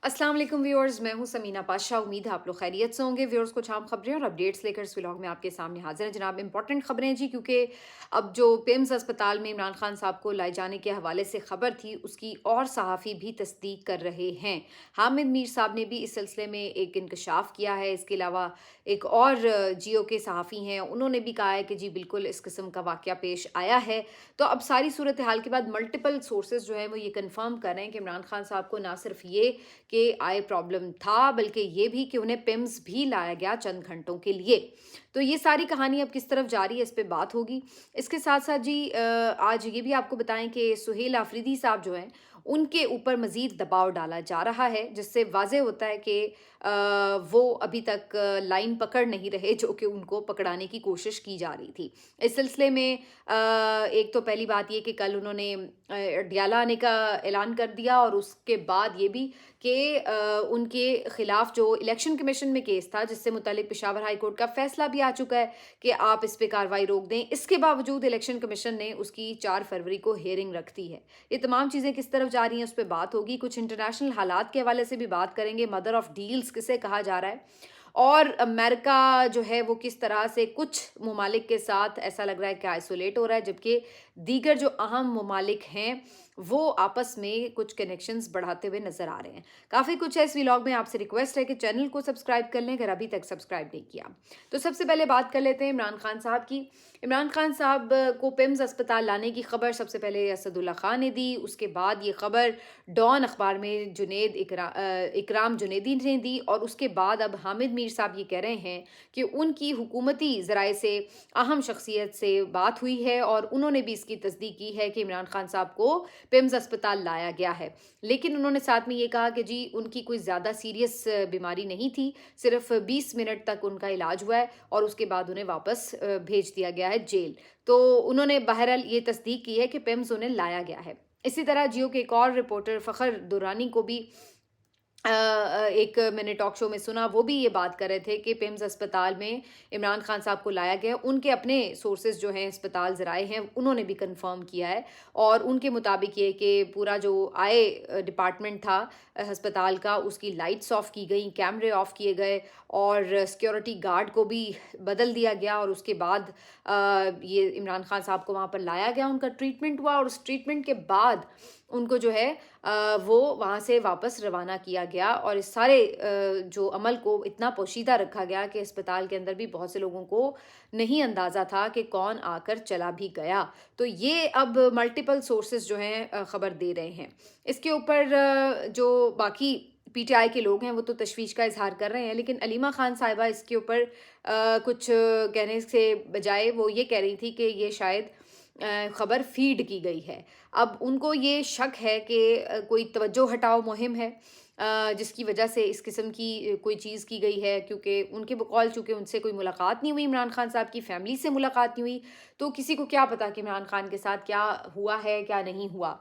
अस्सलाम वालेकुम व्यूअर्स, मैं हूं समीना पाशा। उम्मीद है आप लोग खैरियत से होंगे। व्यूअर्स, कुछ आम खबरें और अपडेट्स लेकर इस व्लॉग में आपके सामने हाजिर हैं। जनाब, इंपॉर्टेंट खबरें जी, क्योंकि अब जो पिम्स अस्पताल में इमरान खान साहब को लाए जाने के हवाले से खबर थी, उसकी और सहाफ़ी भी तस्दीक कर रहे हैं। हामिद मीर साहब ने भी इस सिलसिले में एक इंकशाफ किया है। इसके अलावा एक और जियो के सहाफ़ी हैं, उन्होंने भी कहा है कि जी बिल्कुल इस किस्म का वाक़या पेश आया है। तो अब सारी सूरत हाल के बाद मल्टीपल सोर्सेज जो हैं वो ये कन्फर्म कर रहे हैं कि इमरान खान साहब को ना सिर्फ ये के आई प्रॉब्लम था, बल्कि ये भी कि उन्हें पिम्स भी लाया गया चंद घंटों के लिए। तो ये सारी कहानी अब किस तरफ जा रही है, इस पे बात होगी। इसके साथ साथ जी आज ये भी आपको बताएं कि सुहेल आफरीदी साहब जो हैं, उनके ऊपर मजीद दबाव डाला जा रहा है, जिससे वाज़ेह होता है कि वो अभी तक लाइन पकड़ नहीं रहे जो कि उनको पकड़ाने की कोशिश की जा रही थी। इस सिलसिले में एक तो पहली बात ये कि कल उन्होंने अडयाला आने का ऐलान कर दिया, और उसके बाद ये भी कि उनके खिलाफ जो इलेक्शन कमीशन में केस था, जिससे मुतालिक पेशावर हाई कोर्ट का फैसला भी आ चुका है कि आप इस पे कार्रवाई रोक दें। इसके बावजूद इलेक्शन कमीशन ने उसकी 4 फरवरी को हियरिंग रख दी है। ये तमाम चीज़ें किस तरफ जा रही हैं, उस पर बात होगी। कुछ इंटरनेशनल हालात के हवाले से भी बात करेंगे। मदर ऑफ डील्स किसे कहा जा रहा है, और अमेरिका जो है वो किस तरह से कुछ ममालिक के साथ ऐसा लग रहा है कि आइसोलेट हो रहा है, जबकि दीगर जो अहम ममालिक हैं वो आपस में कुछ कनेक्शंस बढ़ाते हुए नजर आ रहे हैं। काफ़ी कुछ है इस व्लॉग में। आपसे रिक्वेस्ट है कि चैनल को सब्सक्राइब कर लें अगर अभी तक सब्सक्राइब नहीं किया। तो सबसे पहले बात कर लेते हैं इमरान खान साहब की। इमरान खान साहब को पिम्स अस्पताल लाने की खबर सबसे पहले असदुल्ला खान ने दी। उसके बाद ये खबर डॉन अखबार में इकराम जुनेदी ने दी, और उसके बाद अब हामिद मीर साहब ये कह रहे हैं कि उनकी हुकूमती ज़राए से अहम शख्सियत से बात हुई है, और उन्होंने भी इसकी तस्दीक की है कि इमरान खान साहब को पिम्स अस्पताल लाया गया है। लेकिन उन्होंने साथ में ये कहा कि जी उनकी कोई ज़्यादा सीरियस बीमारी नहीं थी, सिर्फ 20 मिनट तक उनका इलाज हुआ है, और उसके बाद उन्हें वापस भेज दिया गया है जेल। तो उन्होंने बहरहाल ये तस्दीक की है कि पिम्स उन्हें लाया गया है। इसी तरह जियो के एक और रिपोर्टर फ़खर दुरानी को भी एक मैंने टॉक शो में सुना, वो भी ये बात कर रहे थे कि पिम्स अस्पताल में इमरान खान साहब को लाया गया। उनके अपने सोर्सेज जो हैं, अस्पताल ज़राए हैं, उन्होंने भी कंफर्म किया है, और उनके मुताबिक ये कि पूरा जो डिपार्टमेंट था अस्पताल का, उसकी लाइट्स ऑफ की गई, कैमरे ऑफ किए गए, और सिक्योरिटी गार्ड को भी बदल दिया गया, और उसके बाद ये इमरान खान साहब को वहाँ पर लाया गया, उनका ट्रीटमेंट हुआ, और उस ट्रीटमेंट के बाद उनको जो है वो वहाँ से वापस रवाना किया गया। और इस सारे जो अमल को इतना पोशीदा रखा गया कि अस्पताल के अंदर भी बहुत से लोगों को नहीं अंदाज़ा था कि कौन आकर चला भी गया। तो ये अब मल्टीपल सोर्सेज जो हैं ख़बर दे रहे हैं। इसके ऊपर जो बाकी पीटीआई के लोग हैं वो तो तशवीश का इजहार कर रहे हैं, लेकिन अलीमा खान साहिबा इसके ऊपर कुछ कहने से बजाय वो ये कह रही थी कि ये शायद खबर फीड की गई है। अब उनको ये शक है कि कोई तवज्जो हटाओ मुहिम है, जिसकी वजह से इस किस्म की कोई चीज़ की गई है, क्योंकि उनके बकौल चूँकि उनसे कोई मुलाकात नहीं हुई, इमरान खान साहब की फैमिली से मुलाकात नहीं हुई, तो किसी को क्या पता कि इमरान खान के साथ क्या हुआ है, क्या नहीं हुआ।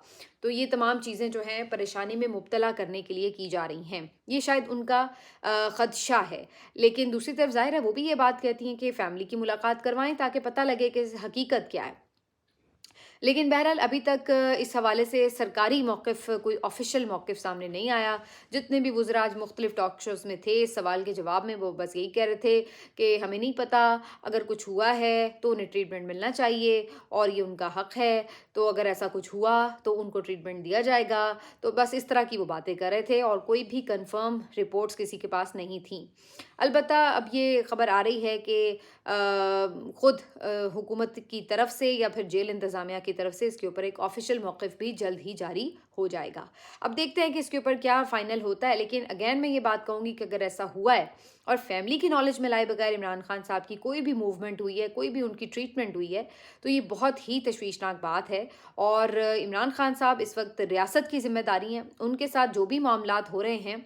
तो ये तमाम चीज़ें जो हैं परेशानी में मुब्तला करने के लिए की जा रही हैं। ये शायद उनका ख़दशा है। लेकिन दूसरी तरफ ज़ाहिर है वो भी ये बात कहती हैं कि फ़ैमिली की मुलाकात करवाएँ ताकि पता लगे कि हकीकत क्या है। लेकिन बहरहाल अभी तक इस हवाले से सरकारी मौक़िफ़, कोई ऑफ़िशियल मौक़िफ़ सामने नहीं आया। जितने भी वुज़रा आज मुख्तलिफ़ टॉक शोज़ में थे, इस सवाल के जवाब में वो बस यही कह रहे थे कि हमें नहीं पता, अगर कुछ हुआ है तो उन्हें ट्रीटमेंट मिलना चाहिए, और ये उनका हक़ है, तो अगर ऐसा कुछ हुआ तो उनको ट्रीटमेंट दिया जाएगा। तो बस इस तरह की वो बातें कर रहे थे, और कोई भी कन्फ़र्म रिपोर्ट्स किसी के पास नहीं थी। अलबत्ता अब ये ख़बर आ रही है कि ख़ुद हुकूमत की तरफ से या फिर जेल इंतज़ामिया की तरफ से इसके ऊपर एक ऑफ़िशियल मौक़िफ़ भी जल्द ही जारी हो जाएगा। अब देखते हैं कि इसके ऊपर क्या फ़ाइनल होता है। लेकिन अगेन मैं ये बात कहूँगी कि अगर ऐसा हुआ है और फैमिली की नॉलेज में लाए बगैर इमरान खान साहब की कोई भी मूवमेंट हुई है, कोई भी उनकी ट्रीटमेंट हुई है, तो ये बहुत ही तशवीशनाक बात है। और इमरान खान साहब इस वक्त रियासत की ज़िम्मेदारी हैं, उनके साथ जो भी मामलात हो रहे हैं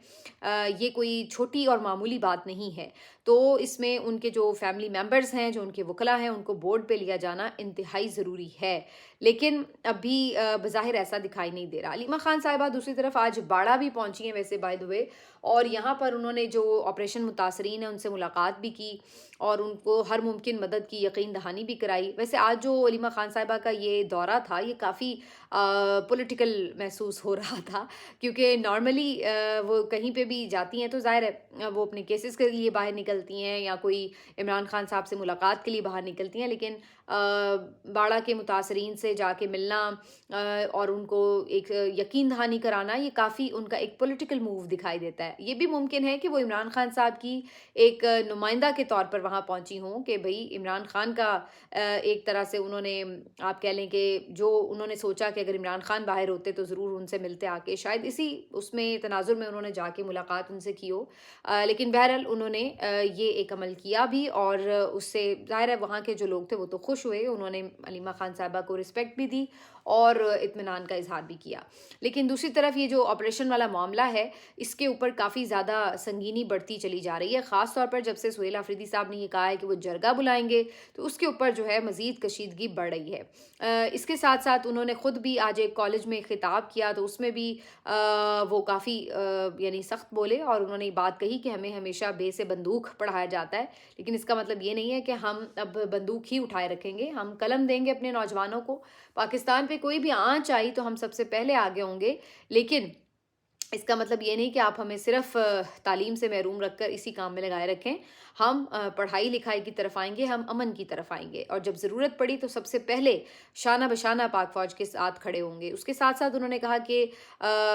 ये कोई छोटी और मामूली बात नहीं है। तो इसमें उनके जो फैमिली मेंबर्स हैं, जो उनके वकला हैं, उनको बोर्ड पे लिया जाना इंतहाई ज़रूरी है। लेकिन अभी बज़ाहिर ऐसा दिखाई नहीं दे रहा। अलीमा खान साहिबा दूसरी तरफ आज बाड़ा भी पहुंची हैं वैसे बाय द वे, और यहाँ पर उन्होंने जो ऑपरेशन मुतासरीन हैं उनसे मुलाकात भी की और उनको हर मुमकिन मदद की यकीन दहानी भी कराई। वैसे आज जो अलीमा खान साहिबा का ये दौरा था, ये काफ़ी पॉलिटिकल महसूस हो रहा था, क्योंकि नॉर्मली वो कहीं पे भी जाती हैं तो ज़ाहिर है वो अपने केसेस के लिए बाहर निकलती हैं या कोई इमरान खान साहब से मुलाकात के लिए बाहर निकलती हैं, लेकिन बाड़ा के मुतासरीन से जाके मिलना और उनको एक यकीन दहानी कराना, ये काफ़ी उनका एक पॉलिटिकल मूव दिखाई देता है। ये भी मुमकिन है कि वो इमरान खान साहब की एक नुमाइंदा के तौर पर वहाँ पहुँची हों कि भई इमरान खान का एक तरह से उन्होंने, आप कह लें कि जो उन्होंने सोचा कि अगर इमरान खान बाहर होते तो ज़रूर उनसे मिलते आके, शायद इसी उसमें तनाज़ुर में उन्होंने जाके मुलाकात उनसे की हो। लेकिन बहरहाल उन्होंने ये एक अमल किया भी और उससे ज़ाहिर है वहाँ के जो लोग थे वो तो खुश हुए, उन्होंने अलीमा खान साहिबा को रिस्पेक्ट भी दी और इत्मीनान का इज़हार भी किया। लेकिन दूसरी तरफ ये जो ऑपरेशन वाला मामला है, इसके ऊपर काफ़ी ज़्यादा संगीनी बढ़ती चली जा रही है, ख़ास तौर पर जब से सुहेल आफरीदी साहब ने ये कहा है कि वो जरगा बुलाएंगे, तो उसके ऊपर जो है मज़ीद कशीदगी बढ़ रही है। इसके साथ साथ उन्होंने ख़ुद भी आज एक कॉलेज में खिताब किया, तो उसमें भी वो काफ़ी यानी सख्त बोले और उन्होंने ये बात कही कि हमें हमेशा बे से बंदूक पढ़ाया जाता है, लेकिन इसका मतलब ये नहीं है कि हम अब बंदूक ही उठाए रखेंगे, हम कलम देंगे अपने नौजवानों को। पाकिस्तान पे कोई भी आँच आई तो हम सबसे पहले आगे होंगे, लेकिन इसका मतलब ये नहीं कि आप हमें सिर्फ तालीम से महरूम रखकर इसी काम में लगाए रखें। हम पढ़ाई लिखाई की तरफ आएंगे, हम अमन की तरफ आएंगे और जब ज़रूरत पड़ी तो सबसे पहले शाना बशाना पाक फ़ौज के साथ खड़े होंगे। उसके साथ साथ उन्होंने कहा कि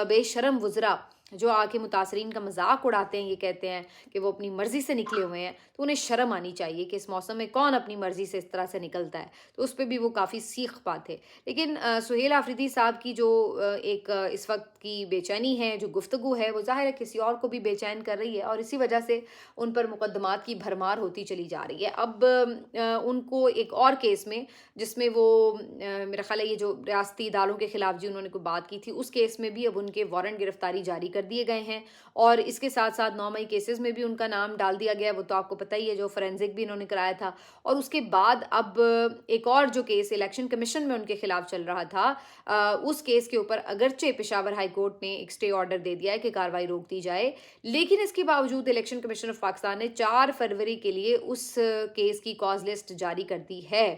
बेशरम वज़रा जो आके मुतासरीन का मजाक उड़ाते हैं, ये कहते हैं कि वो अपनी मर्ज़ी से निकले हुए हैं, तो उन्हें शर्म आनी चाहिए कि इस मौसम में कौन अपनी मर्ज़ी से इस तरह से निकलता है। तो उस पर भी वो काफ़ी सीख बात है। लेकिन सुहेल आफरीदी साहब की जो एक इस वक्त की बेचैनी है, जो गुफ्तगू है, वो ज़ाहिर है किसी और को भी बेचैन कर रही है और इसी वजह से उन पर मुकदमात की भरमार होती चली जा रही है। अब उनको एक और केस में, जिसमें वो मेरा ख्याल है ये जो रियासती इदारों के खिलाफ जी उन्होंने कोई बात की थी, उस केस में भी अब उनके वारंट गिरफ्तारी जारी कर दिए गए हैं और इसके साथ साथ 9 मई केसेस में भी उनका नाम डाल दिया गया है। वो तो आपको पता ही है, जो फोरेंसिक भी इन्होंने कराया था। और उसके बाद अब एक और जो केस इलेक्शन कमीशन में उनके खिलाफ चल रहा था, उस केस के ऊपर अगरचे पेशावर हाई कोर्ट ने एक स्टे ऑर्डर दे दिया है कि कार्रवाई रोक दी जाए, लेकिन इसके बावजूद इलेक्शन कमीशन ऑफ पाकिस्तान ने 4 फरवरी के लिए उस केस की कॉज लिस्ट जारी कर दी है।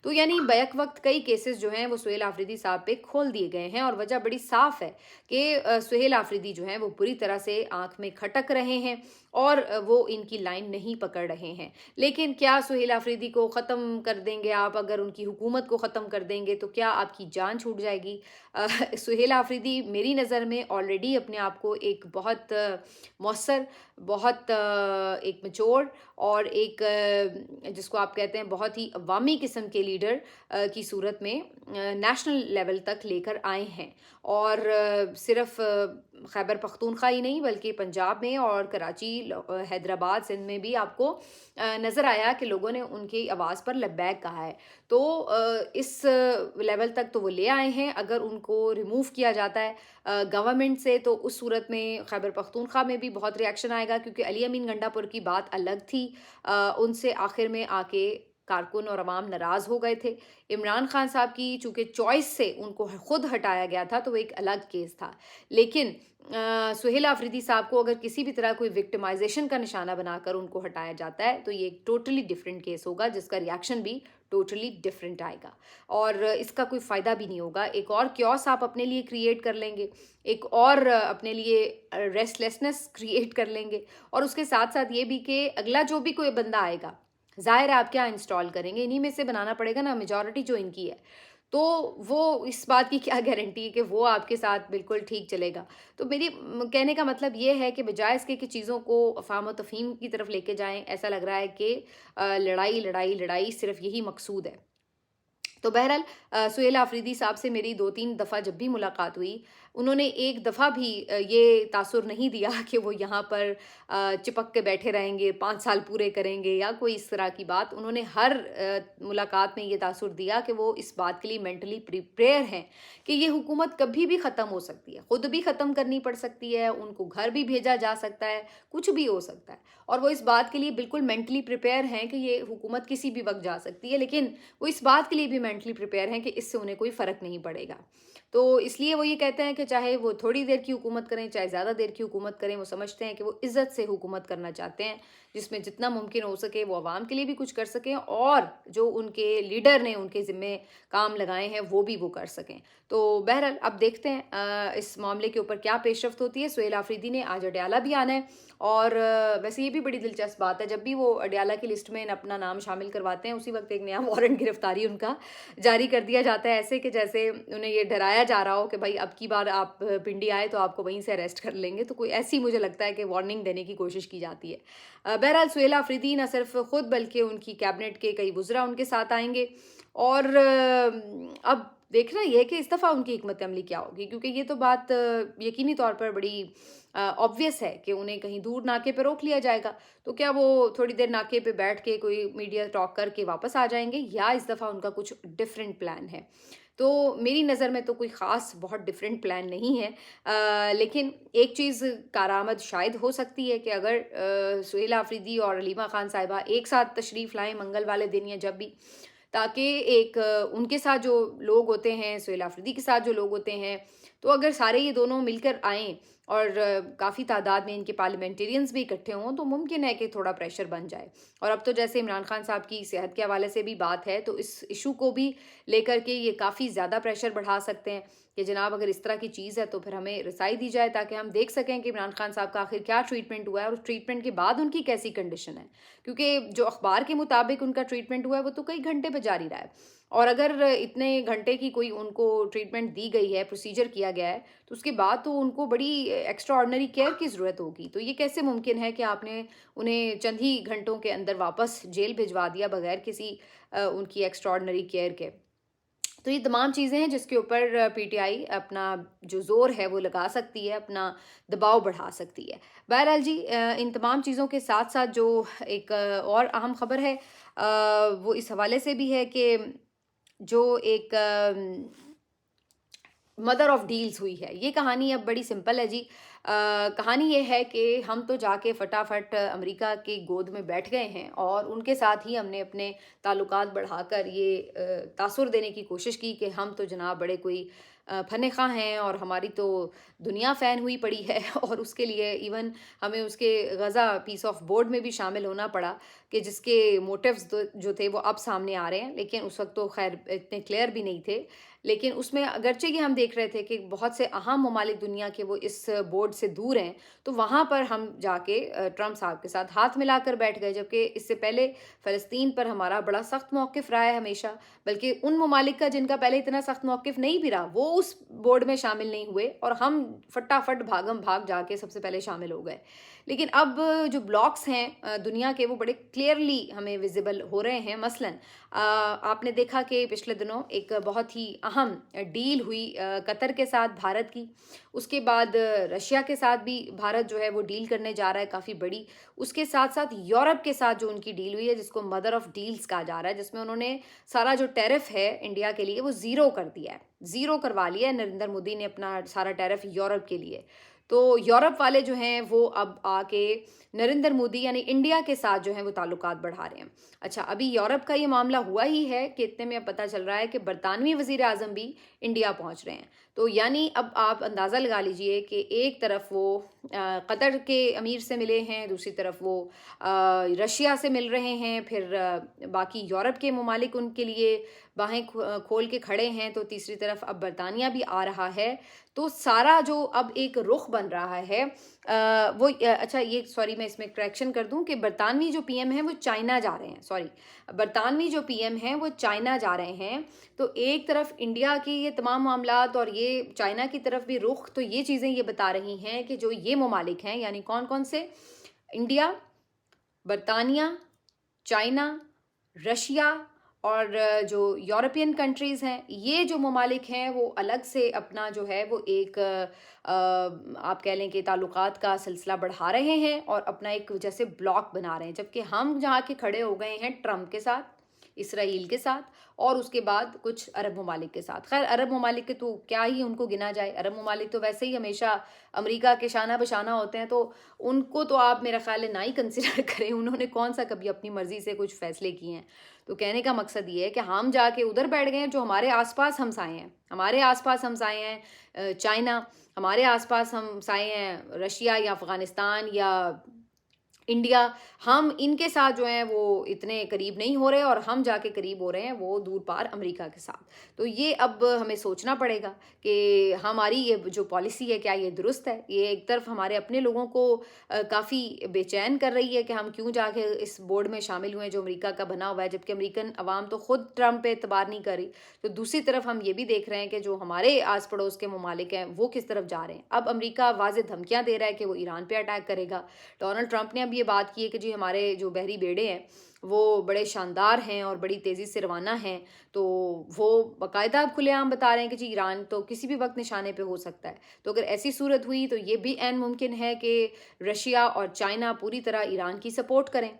तो यानी बैक वक्त कई केसेस जो हैं वो सुहेल आफरीदी साहब पे खोल दिए गए हैं और वजह बड़ी साफ है कि सुहेल आफरीदी जो हैं वो पूरी तरह से आंख में खटक रहे हैं और वो इनकी लाइन नहीं पकड़ रहे हैं। लेकिन क्या सुहेल आफरीदी को ख़त्म कर देंगे आप, अगर उनकी हुकूमत को ख़त्म कर देंगे तो क्या आपकी जान छूट जाएगी? सुहेल आफरीदी मेरी नज़र में ऑलरेडी अपने आप को एक बहुत मौसर, बहुत एक मैच्योर और एक जिसको आप कहते हैं बहुत ही अवामी किस्म के लीडर की सूरत में नेशनल लेवल तक लेकर आए हैं और सिर्फ खैबर पख्तूनख्वा ही नहीं बल्कि पंजाब में और कराची, हैदराबाद, सिंध में भी आपको नज़र आया कि लोगों ने उनकी आवाज़ पर लब्बैक कहा है। तो इस लेवल तक तो वो ले आए हैं। अगर उनको रिमूव किया जाता है गवर्नमेंट से तो उस सूरत में खैबर पख्तूनख्वा में भी बहुत रिएक्शन आएगा, क्योंकि अली अमीन गंडापुर की बात अलग थी। उनसे आखिर में आके कारकुन और अवाम नाराज़ हो गए थे। इमरान खान साहब की चूँकि चॉइस से उनको खुद हटाया गया था तो वो एक अलग केस था। लेकिन सुहेल आफरीदी साहब को अगर किसी भी तरह कोई विक्टिमाइजेशन का निशाना बनाकर उनको हटाया जाता है तो ये एक टोटली डिफरेंट केस होगा, जिसका रिएक्शन भी टोटली डिफरेंट आएगा और इसका कोई फ़ायदा भी नहीं होगा। एक और क्योस आप अपने लिए क्रिएट कर लेंगे, एक और अपने लिए रेस्टलेसनेस क्रिएट कर लेंगे और उसके साथ साथ ये भी कि अगला जो भी कोई बंदा आएगा, ज़ाहिर है आप क्या इंस्टॉल करेंगे, इन्हीं में से बनाना पड़ेगा ना, मेजॉरिटी जो इनकी है। तो वो इस बात की क्या गारंटी है कि वो आपके साथ बिल्कुल ठीक चलेगा। तो मेरी कहने का मतलब ये है कि बजाय इसके कि चीज़ों को अफ़ाम व तफ़हीम की तरफ लेके जाएं, ऐसा लग रहा है कि लड़ाई लड़ाई लड़ाई सिर्फ यही मकसूद है। तो बहरहाल सुहेल आफरीदी साहब से मेरी 2-3 दफ़ा जब भी मुलाकात हुई, उन्होंने एक दफ़ा भी ये तासुर नहीं दिया कि वो यहाँ पर चिपक के बैठे रहेंगे, 5 साल पूरे करेंगे या कोई इस तरह की बात। उन्होंने हर मुलाकात में ये तासुर दिया कि वो इस बात के लिए मेंटली प्रिपेयर हैं कि ये हुकूमत कभी भी ख़त्म हो सकती है, ख़ुद भी ख़त्म करनी पड़ सकती है, उनको घर भी भेजा जा सकता है, कुछ भी हो सकता है और वो इस बात के लिए बिल्कुल मेंटली प्रिपेयर हैं कि ये हुकूमत किसी भी वक्त जा सकती है। लेकिन वो इस बात के लिए भी मेंटली प्रिपेयर हैं कि इससे उन्हें कोई फ़र्क नहीं पड़ेगा। तो इसलिए वो ये कहते हैं कि کہ چاہے وہ تھوڑی دیر کی حکومت کریں چاہے زیادہ دیر کی حکومت کریں، وہ سمجھتے ہیں کہ وہ عزت سے حکومت کرنا چاہتے ہیں، جس میں جتنا ممکن ہو سکے وہ عوام کے لیے بھی کچھ کر سکیں اور جو ان کے لیڈر نے ان کے ذمے کام لگائے ہیں وہ بھی وہ کر سکیں۔ تو بہرحال اب دیکھتے ہیں اس معاملے کے اوپر کیا پیش رفت ہوتی ہے۔ سہیل آفریدی نے آج اڈیالہ بھی آنا ہے، اور ویسے یہ بھی بڑی دلچسپ بات ہے، جب بھی وہ اڈیالہ کی لسٹ میں اپنا نام شامل کرواتے ہیں اسی وقت ایک نیا وارنٹ گرفتاری ان کا جاری کر دیا جاتا ہے، ایسے کہ جیسے انہیں یہ ڈرایا جا رہا ہو کہ بھائی اب کی بار آپ پنڈی آئے تو آپ کو وہیں سے اریسٹ کر لیں گے، تو کوئی ایسی مجھے لگتا ہے کہ وارننگ دینے کی کوشش کی جاتی ہے۔ بہرحال سہیل آفریدی نہ صرف خود بلکہ ان کی کیبنٹ کے کئی وزراء ان کے ساتھ آئیں گے، اور اب دیکھنا یہ ہے کہ اس دفعہ ان کی حکمت عملی کیا ہوگی، کیونکہ یہ تو بات یقینی طور پر بڑی آبویس ہے کہ انہیں کہیں دور ناکے پہ روک لیا جائے گا، تو کیا وہ تھوڑی دیر ناکے پہ بیٹھ کے کوئی میڈیا ٹاک کر کے واپس آ جائیں گے، یا اس دفعہ ان کا کچھ ڈفرینٹ پلان ہے؟ تو میری نظر میں تو کوئی خاص بہت ڈفرینٹ پلان نہیں ہے، لیکن ایک چیز کارآمد شاید ہو سکتی ہے کہ اگر سہیل آفریدی اور علیمہ خان صاحبہ ایک ساتھ تشریف لائیں منگل والے دن یا جب بھی، تاکہ ایک ان کے ساتھ جو لوگ ہوتے ہیں، سہیل آفریدی کے ساتھ جو لوگ ہوتے ہیں، تو اگر سارے یہ دونوں مل کر آئیں اور کافی تعداد میں ان کے پارلیمنٹیرینز بھی اکٹھے ہوں تو ممکن ہے کہ تھوڑا پریشر بن جائے۔ اور اب تو جیسے عمران خان صاحب کی صحت کے حوالے سے بھی بات ہے، تو اس ایشو کو بھی لے کر کے یہ کافی زیادہ پریشر بڑھا سکتے ہیں کہ جناب اگر اس طرح کی چیز ہے تو پھر ہمیں رسائی دی جائے تاکہ ہم دیکھ سکیں کہ عمران خان صاحب کا آخر کیا ٹریٹمنٹ ہوا ہے اور اس ٹریٹمنٹ کے بعد ان کی کیسی کنڈیشن ہے، کیونکہ جو اخبار کے مطابق ان کا ٹریٹمنٹ ہوا ہے وہ تو کئی گھنٹے پہ جاری رہا ہے، اور اگر اتنے گھنٹے کی کوئی ان کو ٹریٹمنٹ دی گئی ہے، پروسیجر کیا گیا ہے، تو اس کے بعد تو ان کو بڑی ایکسٹرا آرڈنری کیئر کی ضرورت ہوگی۔ تو یہ کیسے ممکن ہے کہ آپ نے انہیں چند ہی گھنٹوں کے اندر واپس جیل بھجوا دیا بغیر کسی ان کی ایکسٹرا آرڈنری کیئر کے؟ تو یہ تمام چیزیں ہیں جس کے اوپر پی ٹی آئی اپنا جو زور ہے وہ لگا سکتی ہے، اپنا دباؤ بڑھا سکتی ہے۔ بہرحال جی، ان تمام چیزوں کے ساتھ ساتھ جو ایک اور اہم خبر ہے وہ اس حوالے سے بھی ہے کہ جو ایک مدر آف ڈیلز ہوئی ہے، یہ کہانی اب بڑی سمپل ہے جی۔ کہانی یہ ہے کہ ہم تو جا کے فٹافٹ امریکہ کی گود میں بیٹھ گئے ہیں اور ان کے ساتھ ہی ہم نے اپنے تعلقات بڑھا کر یہ تاثر دینے کی کوشش کی کہ ہم تو جناب بڑے کوئی فن خواہ ہیں اور ہماری تو دنیا فین ہوئی پڑی ہے، اور اس کے لیے ایون ہمیں اس کے غزہ پیس آف بورڈ میں بھی شامل ہونا پڑا کہ جس کے موٹیوز جو تھے وہ اب سامنے آ رہے ہیں، لیکن اس وقت تو خیر اتنے کلیئر بھی نہیں تھے۔ لیکن اس میں اگرچہ یہ ہم دیکھ رہے تھے کہ بہت سے اہم ممالک دنیا کے وہ اس بورڈ سے دور ہیں، تو وہاں پر ہم جا کے ٹرمپ صاحب کے ساتھ ہاتھ ملا کر بیٹھ گئے، جبکہ اس سے پہلے فلسطین پر ہمارا بڑا سخت موقف رہا ہے ہمیشہ، بلکہ ان ممالک کا جن کا پہلے اتنا سخت موقف نہیں بھی رہا وہ اس بورڈ میں شامل نہیں ہوئے، اور ہم فٹافٹ بھاگم بھاگ جا کے سب سے پہلے شامل ہو گئے۔ لیکن اب جو بلاکس ہیں دنیا کے وہ بڑے کلیئرلی ہمیں ویزیبل ہو رہے ہیں۔ مثلاً آپ نے دیکھا کہ پچھلے دنوں ایک بہت ہی اہم ڈیل ہوئی قطر کے ساتھ بھارت کی، اس کے بعد رشیا کے ساتھ بھی بھارت جو ہے وہ ڈیل کرنے جا رہا ہے کافی بڑی، اس کے ساتھ ساتھ یورپ کے ساتھ جو ان کی ڈیل ہوئی ہے جس کو مدر آف ڈیلز کہا جا رہا ہے، جس میں انہوں نے سارا جو ٹیرف ہے انڈیا کے لیے وہ زیرو کر دیا ہے، زیرو کروا لیا ہے نریندر مودی نے اپنا سارا ٹیرف یورپ کے لیے۔ تو یورپ والے جو ہیں وہ اب آ کے نریندر مودی یعنی انڈیا کے ساتھ جو ہیں وہ تعلقات بڑھا رہے ہیں۔ اچھا، ابھی یورپ کا یہ معاملہ ہوا ہی ہے کہ اتنے میں اب پتہ چل رہا ہے کہ برطانوی وزیر اعظم بھی انڈیا پہنچ رہے ہیں، تو یعنی اب آپ اندازہ لگا لیجئے کہ ایک طرف وہ قطر کے امیر سے ملے ہیں، دوسری طرف وہ رشیا سے مل رہے ہیں، پھر باقی یورپ کے ممالک ان کے لیے باہیں کھول کے کھڑے ہیں، تو تیسری طرف اب برطانیہ بھی آ رہا ہے، تو سارا جو اب ایک رخ بن رہا ہے وہ اچھا یہ سوری میں اس میں کریکشن کر دوں کہ برطانوی جو پی ایم ہیں وہ چائنا جا رہے ہیں، سوری برطانوی جو پی ایم ہیں وہ چائنا جا رہے ہیں، تو ایک طرف انڈیا کی یہ تمام معاملات اور یہ چائنا کی طرف بھی رخ، تو یہ چیزیں یہ بتا رہی ہیں کہ جو یہ ممالک ہیں یعنی کون کون سے، انڈیا، برطانیہ، چائنا، رشیا اور جو یورپین کنٹریز ہیں، یہ جو ممالک ہیں وہ الگ سے اپنا جو ہے وہ ایک آپ کہہ لیں کہ تعلقات کا سلسلہ بڑھا رہے ہیں اور اپنا ایک جیسے بلاک بنا رہے ہیں، جبکہ ہم جہاں کے کھڑے ہو گئے ہیں ٹرمپ کے ساتھ، اسرائیل کے ساتھ اور اس کے بعد کچھ عرب ممالک کے ساتھ. خیر عرب ممالک کے تو کیا ہی ان کو گنا جائے، عرب ممالک تو ویسے ہی ہمیشہ امریکہ کے شانہ بشانہ ہوتے ہیں، تو ان کو تو آپ میرا خیال ہے نہ ہی کنسیڈر کریں. انہوں نے کون سا کبھی اپنی مرضی سے کچھ فیصلے کیے ہیں. تو کہنے کا مقصد یہ ہے کہ ہم جا کے ادھر بیٹھ گئے ہیں جو ہمارے آس پاس ہمسائے ہیں. ہمارے آس پاس ہمسائے ہیں چائنا، ہمارے آس پاس ہمسائے ہیں رشیا یا افغانستان یا انڈیا. ہم ان کے ساتھ جو ہیں وہ اتنے قریب نہیں ہو رہے اور ہم جا کے قریب ہو رہے ہیں وہ دور پار امریکہ کے ساتھ. تو یہ اب ہمیں سوچنا پڑے گا کہ ہماری یہ جو پالیسی ہے کیا یہ درست ہے. یہ ایک طرف ہمارے اپنے لوگوں کو کافی بے چین کر رہی ہے کہ ہم کیوں جا کے اس بورڈ میں شامل ہوئے جو امریکہ کا بنا ہوا ہے، جبکہ امریکن عوام تو خود ٹرمپ پہ اعتبار نہیں کر رہی. تو دوسری طرف ہم یہ بھی دیکھ رہے ہیں کہ جو ہمارے آس پڑوس کے ممالک ہیں وہ کس طرف جا رہے ہیں. اب امریکہ واضح دھمکیاں دے رہا ہے کہ وہ ایران پہ اٹیک کرے گا. ڈونلڈ ٹرمپ نے اب یہ بات کی ہے کہ جی ہمارے جو بحری بیڑے ہیں وہ بڑے شاندار ہیں اور بڑی تیزی سے روانہ ہیں. تو وہ باقاعدہ کھلے عام بتا رہے ہیں کہ جی ایران تو کسی بھی وقت نشانے پہ ہو سکتا ہے. تو اگر ایسی صورت ہوئی تو یہ بھی عین ممکن ہے کہ رشیا اور چائنا پوری طرح ایران کی سپورٹ کریں.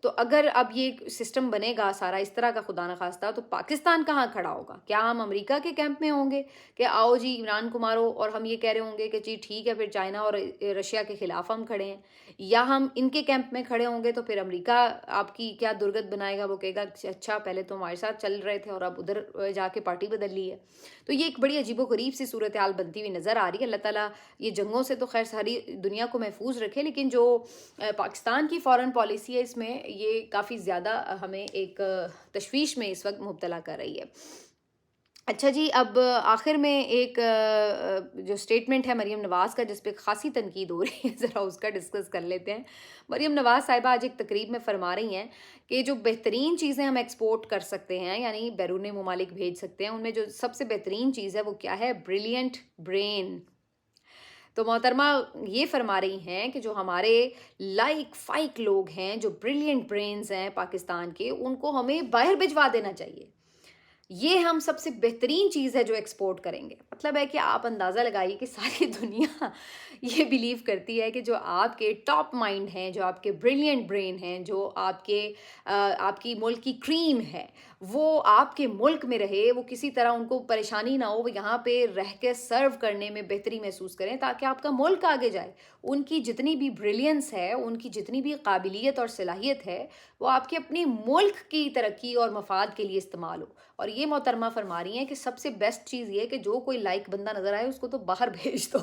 تو اگر اب یہ سسٹم بنے گا سارا اس طرح کا خدا نخواستہ، تو پاکستان کہاں کھڑا ہوگا؟ کیا ہم امریکہ کے کیمپ میں ہوں گے کہ آؤ جی عمران کو مارو، اور ہم یہ کہہ رہے ہوں گے کہ جی ٹھیک ہے پھر چائنا اور رشیا کے خلاف ہم کھڑے ہیں؟ یا ہم ان کے کیمپ میں کھڑے ہوں گے تو پھر امریکہ آپ کی کیا درگت بنائے گا؟ وہ کہے گا اچھا پہلے تو ہمارے ساتھ چل رہے تھے اور اب ادھر جا کے پارٹی بدل لی ہے. تو یہ ایک بڑی عجیب و غریب سی صورتحال بنتی ہوئی نظر آ رہی ہے. اللہ تعالیٰ یہ جنگوں سے تو خیر ساری دنیا کو محفوظ رکھے، لیکن جو پاکستان کی فارن پالیسی ہے اس میں یہ کافی زیادہ ہمیں ایک تشویش میں اس وقت مبتلا کر رہی ہے. اچھا جی، اب آخر میں ایک جو سٹیٹمنٹ ہے مریم نواز کا جس پہ خاصی تنقید ہو رہی ہے، ذرا اس کا ڈسکس کر لیتے ہیں. مریم نواز صاحبہ آج ایک تقریب میں فرما رہی ہیں کہ جو بہترین چیزیں ہم ایکسپورٹ کر سکتے ہیں یعنی بیرون ممالک بھیج سکتے ہیں، ان میں جو سب سے بہترین چیز ہے وہ کیا ہے؟ Brilliant brain. تو محترمہ یہ فرما رہی ہیں کہ جو ہمارے لائک فائک لوگ ہیں جو بریلینٹ برینز ہیں پاکستان کے، ان کو ہمیں باہر بھجوا دینا چاہیے. یہ ہم سب سے بہترین چیز ہے جو ایکسپورٹ کریں گے. مطلب ہے کہ آپ اندازہ لگائیے کہ ساری دنیا یہ بیلیو کرتی ہے کہ جو آپ کے ٹاپ مائنڈ ہیں، جو آپ کے بریلینٹ برین ہیں، جو آپ کی ملک کی کریم ہے، وہ آپ کے ملک میں رہے، وہ کسی طرح ان کو پریشانی نہ ہو، وہ یہاں پہ رہ کے سرو کرنے میں بہتری محسوس کریں تاکہ آپ کا ملک آگے جائے. ان کی جتنی بھی بریلینس ہے، ان کی جتنی بھی قابلیت اور صلاحیت ہے، وہ آپ کے اپنے ملک کی ترقی اور مفاد کے لیے استعمال ہو. اور یہ محترمہ فرما رہی ہیں کہ سب سے بیسٹ چیز یہ ہے کہ جو کوئی لائک بندہ نظر آئے اس کو تو باہر بھیج دو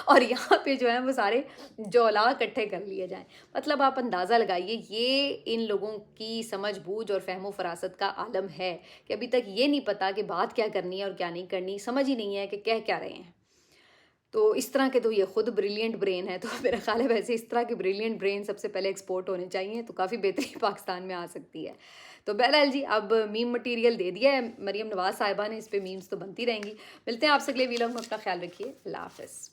اور یہاں پہ جو ہے وہ سارے جولا اکٹھے کر لیے جائیں. مطلب آپ اندازہ لگائیے یہ ان لوگوں کی سمجھ بوجھ اور فہم و فراست کا عالم ہے کہ ابھی تک یہ نہیں پتا کہ بات کیا کرنی ہے اور کیا نہیں کرنی، سمجھ ہی نہیں ہے کہ کہہ کیا رہے ہیں. تو اس طرح کے تو یہ خود بریلینٹ برین ہے. تو میرا خیال ہے ویسے اس طرح کے بریلینٹ برین سب سے پہلے ایکسپورٹ ہونے چاہیے تو کافی بہتری پاکستان میں آ سکتی ہے. تو بہرحال جی اب میم مٹیریل دے دیا ہے مریم نواز صاحبہ نے، اس پہ میمز تو بنتی رہیں گی. ملتے ہیں آپ سے اگلے ویلاگ میں، اپنا خیال رکھیے. اللہ حافظ.